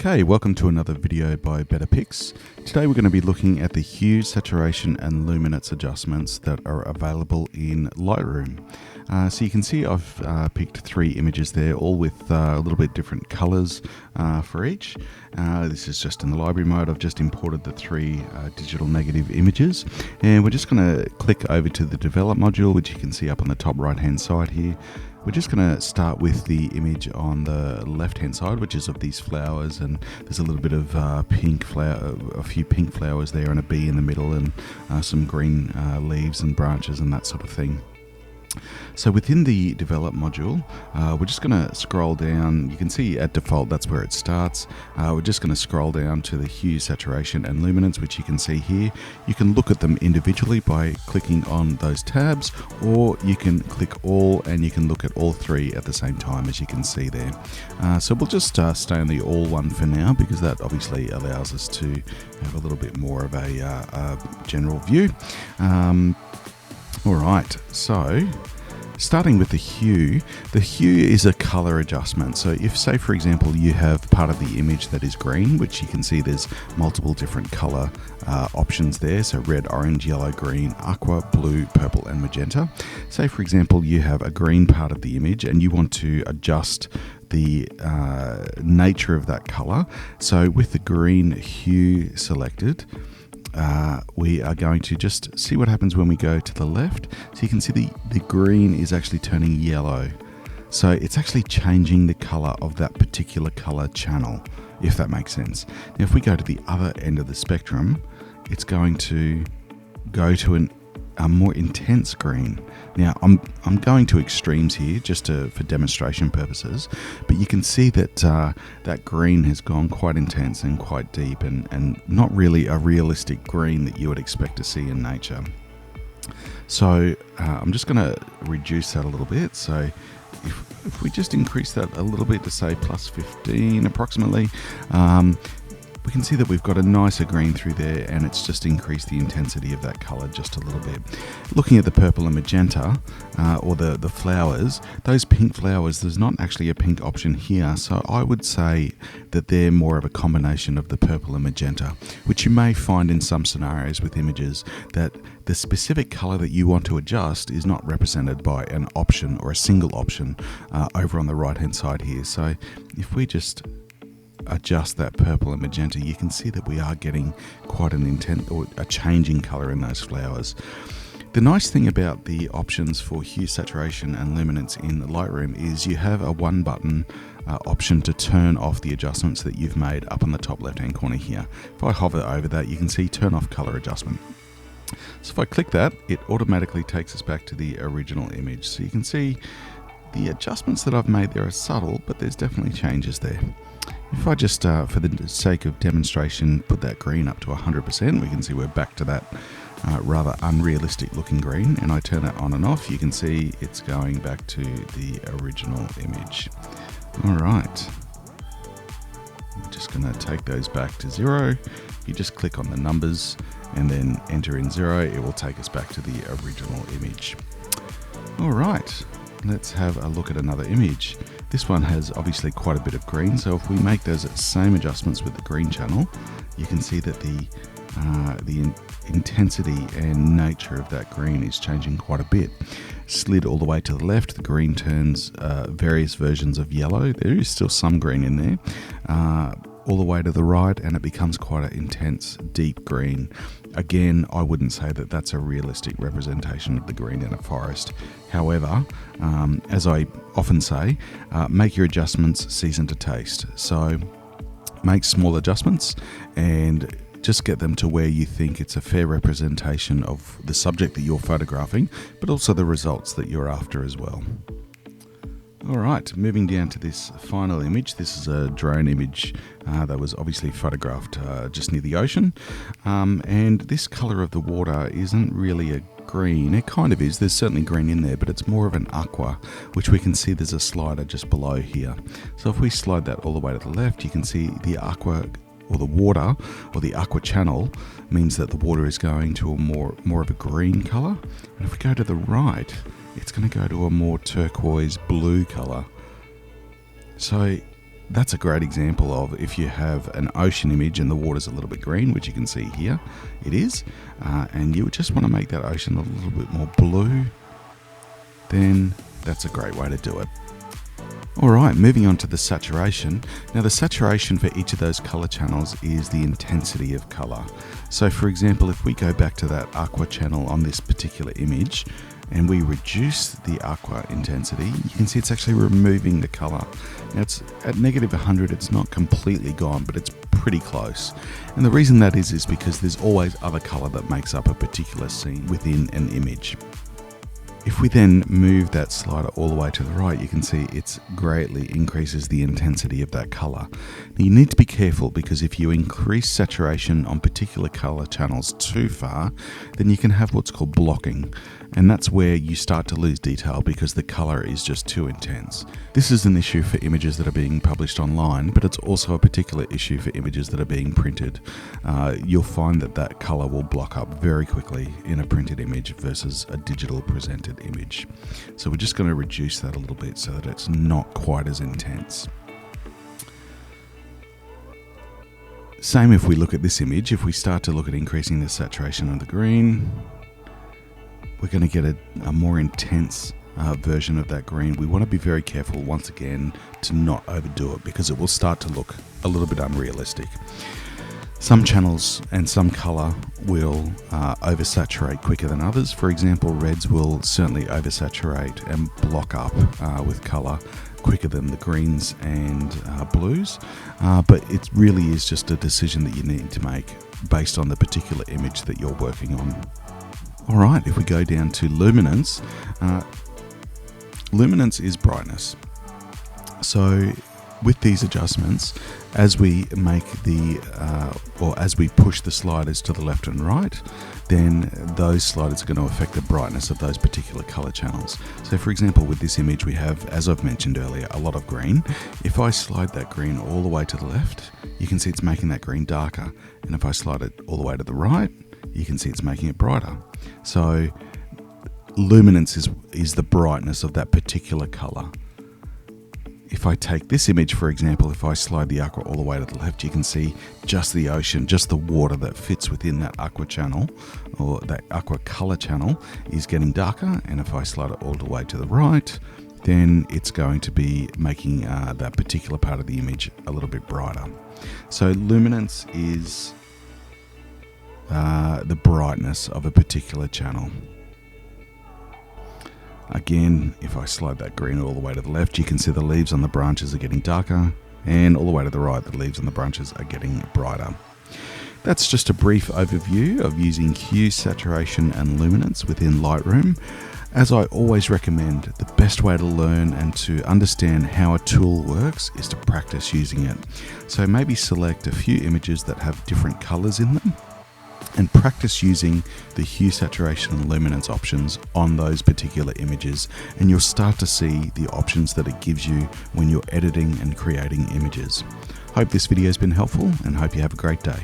Okay, welcome to another video by Better Picks. Today we're going to be looking at the hue, saturation and luminance adjustments that are available in Lightroom. So you can see I've picked three images there, all with a little bit different colors for each. This is just in the library mode. I've just imported the three digital negative images, and we're just going to click over to the develop module, which you can see up on the top right hand side here. We're just going to start with the image on the left hand side, which is of these flowers, and there's a little bit of pink flower, a few pink flowers there and a bee in the middle, and some green leaves and branches and that sort of thing. So within the develop module, we're just going to scroll down. You can see at default that's where it starts. We're just going to scroll down to the hue, saturation and luminance, which you can see here. You can look at them individually by clicking on those tabs, or you can click all and you can look at all three at the same time, as you can see there. So we'll just stay on the all one for now, because that obviously allows us to have a little bit more of a general view. All right, so starting with the hue is a color adjustment. So if, say for example, you have part of the image that is green, which you can see there's multiple different color options there. So red, orange, yellow, green, aqua, blue, purple and magenta. Say for example, you have a green part of the image and you want to adjust the nature of that color. So with the green hue selected, we are going to just see what happens when we go to the left. So you can see the green is actually turning yellow. So it's actually changing the color of that particular color channel, if that makes sense. Now, if we go to the other end of the spectrum, it's going to go to a more intense green. Now, I'm going to extremes here just for demonstration purposes, but you can see that that green has gone quite intense and quite deep, and not really a realistic green that you would expect to see in nature. So I'm just going to reduce that a little bit. So if we just increase that a little bit to say plus 15 approximately, we can see that we've got a nicer green through there, and it's just increased the intensity of that color just a little bit. Looking at the purple and magenta, or the flowers, those pink flowers, there's not actually a pink option here, so I would say that they're more of a combination of the purple and magenta, which you may find in some scenarios with images, that the specific color that you want to adjust is not represented by an option or a single option over on the right hand side here. So if we just adjust that purple and magenta, you can see that we are getting quite an intense or a changing color in those flowers. The nice thing about the options for hue, saturation and luminance in Lightroom is you have a one button option to turn off the adjustments that you've made up on the top left hand corner here. If I hover over that, you can see turn off color adjustment. So if I click that, it automatically takes us back to the original image. So you can see the adjustments that I've made there are subtle, but there's definitely changes there. If I just, for the sake of demonstration, put that green up to 100%, we can see we're back to that rather unrealistic looking green, and I turn it on and off, you can see it's going back to the original image. All right, I'm just going to take those back to 0. You just click on the numbers and then enter in 0, it will take us back to the original image. All right, let's have a look at another image. This one has obviously quite a bit of green, so if we make those same adjustments with the green channel, you can see that the intensity and nature of that green is changing quite a bit. Slid all the way to the left, the green turns various versions of yellow. There is still some green in there. All the way to the right, and it becomes quite an intense, deep green. Again, I wouldn't say that that's a realistic representation of the green in a forest. However, as I often say, make your adjustments season to taste. So make small adjustments and just get them to where you think it's a fair representation of the subject that you're photographing, but also the results that you're after as well. All right, moving down to this final image. This is a drone image that was obviously photographed just near the ocean. And this color of the water isn't really a green. It kind of is. There's certainly green in there, but it's more of an aqua, which we can see there's a slider just below here. So if we slide that all the way to the left, you can see the aqua, or the water, or the aqua channel, means that the water is going to a more of a green color. And if we go to the right, it's going to go to a more turquoise blue color. So that's a great example of if you have an ocean image and the water's a little bit green, which you can see here, it is, and you just want to make that ocean a little bit more blue, then that's a great way to do it. Alright, moving on to the saturation. Now the saturation for each of those color channels is the intensity of color. So for example, if we go back to that aqua channel on this particular image and we reduce the aqua intensity, you can see it's actually removing the color. Now it's at -100, it's not completely gone, but it's pretty close. And the reason that is because there's always other color that makes up a particular scene within an image. If we then move that slider all the way to the right, you can see it greatly increases the intensity of that color. Now you need to be careful, because if you increase saturation on particular color channels too far, then you can have what's called blocking. And that's where you start to lose detail because the color is just too intense. This is an issue for images that are being published online, but it's also a particular issue for images that are being printed. You'll find that that color will block up very quickly in a printed image versus a digital presented image. So we're just going to reduce that a little bit so that it's not quite as intense. Same if we look at this image. If we start to look at increasing the saturation of the green, we're going to get a more intense version of that green. We want to be very careful, once again, to not overdo it, because it will start to look a little bit unrealistic. Some channels and some color will oversaturate quicker than others. For example, reds will certainly oversaturate and block up with color quicker than the greens and blues, but it really is just a decision that you need to make based on the particular image that you're working on. Alright, if we go down to luminance, luminance is brightness. So with these adjustments, as we make as we push the sliders to the left and right, then those sliders are going to affect the brightness of those particular color channels. So for example, with this image we have, as I've mentioned earlier, a lot of green. If I slide that green all the way to the left, you can see it's making that green darker. And if I slide it all the way to the right, you can see it's making it brighter. So luminance is the brightness of that particular color. If I take this image, for example, if I slide the aqua all the way to the left, you can see just the ocean, just the water that fits within that aqua channel, or that aqua color channel, is getting darker. And if I slide it all the way to the right, then it's going to be making that particular part of the image a little bit brighter. So luminance is the brightness of a particular channel. Again, if I slide that green all the way to the left, you can see the leaves on the branches are getting darker, and all the way to the right, the leaves on the branches are getting brighter. That's just a brief overview of using hue, saturation, and luminance within Lightroom. As I always recommend, the best way to learn and to understand how a tool works is to practice using it. So maybe select a few images that have different colors in them, and practice using the hue, saturation, and luminance options on those particular images, and you'll start to see the options that it gives you when you're editing and creating images. Hope this video has been helpful, and hope you have a great day.